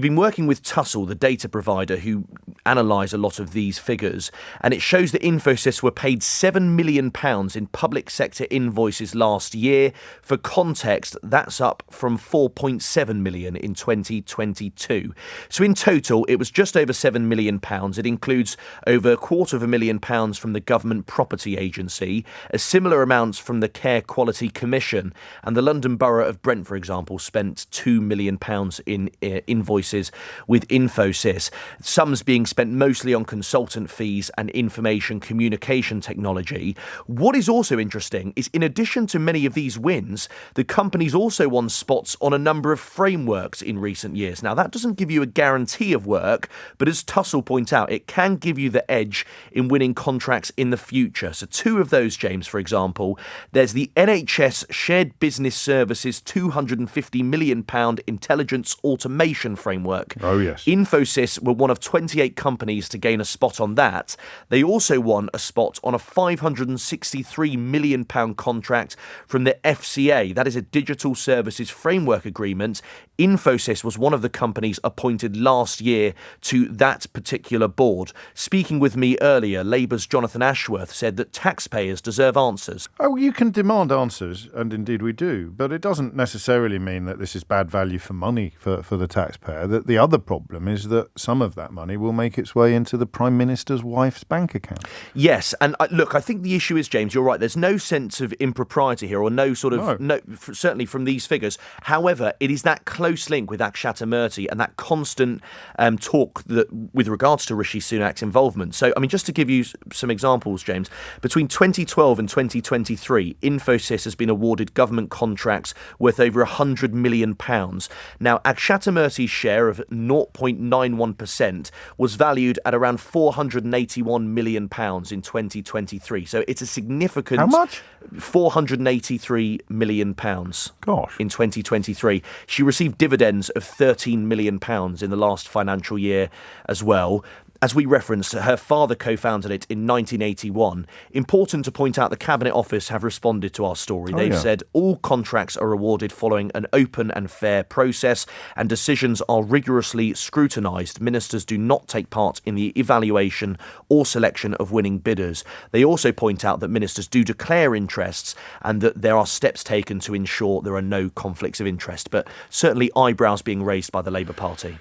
You've been working with Tussle, the data provider, who analyse a lot of these figures, and it shows that Infosys were paid £7 million in public sector invoices last year. For context, that's up from £4.7 million in 2022. So in total, it was just over £7 million. It includes over £250,000 from the Government Property Agency, a similar amount from the Care Quality Commission, and the London Borough of Brent, for example, spent £2 million in invoices with Infosys. Sums being spent mostly on consultant fees and information communication technology. What is also interesting is, in addition to many of these wins, the company's also won spots on a number of frameworks in recent years. Now, that doesn't give you a guarantee of work, but as Tussle point out, it can give you the edge in winning contracts in the future. So two of those, James, for example, there's the NHS Shared Business Services £250 million intelligence automation framework. Oh, yes. Infosys were one of 28 companies to gain a spot on that. They also won a spot on a £563 million contract from the FCA. That is a Digital Services Framework Agreement. Infosys was one of the companies appointed last year to that particular board. Speaking with me earlier, Labour's Jonathan Ashworth said that taxpayers deserve answers. Oh, you can demand answers, and indeed we do, but it doesn't necessarily mean that this is bad value for money for the taxpayer. That the other problem is that some of that money will make its way into the Prime Minister's wife's bank account. Yes, and look, I think the issue is, James, you're right, there's no sense of impropriety here, or no sort of, certainly from these figures. However, it is that close link with Akshata Murthy and that constant talk that with regards to Rishi Sunak's involvement. So, I mean, just to give you some examples, James, between 2012 and 2023, Infosys has been awarded government contracts worth over £100 million. Now, Akshata Murthy's share of 0.91% was valued at around £481 million in 2023. So it's a significant... How much? £483 million. Gosh. In 2023. She received dividends of £13 million in the last financial year as well. As we referenced, her father co-founded it in 1981. Important to point out, the Cabinet Office have responded to our story. They've said all contracts are awarded following an open and fair process, and decisions are rigorously scrutinised. Ministers do not take part in the evaluation or selection of winning bidders. They also point out that ministers do declare interests and that there are steps taken to ensure there are no conflicts of interest. But certainly eyebrows being raised by the Labour Party.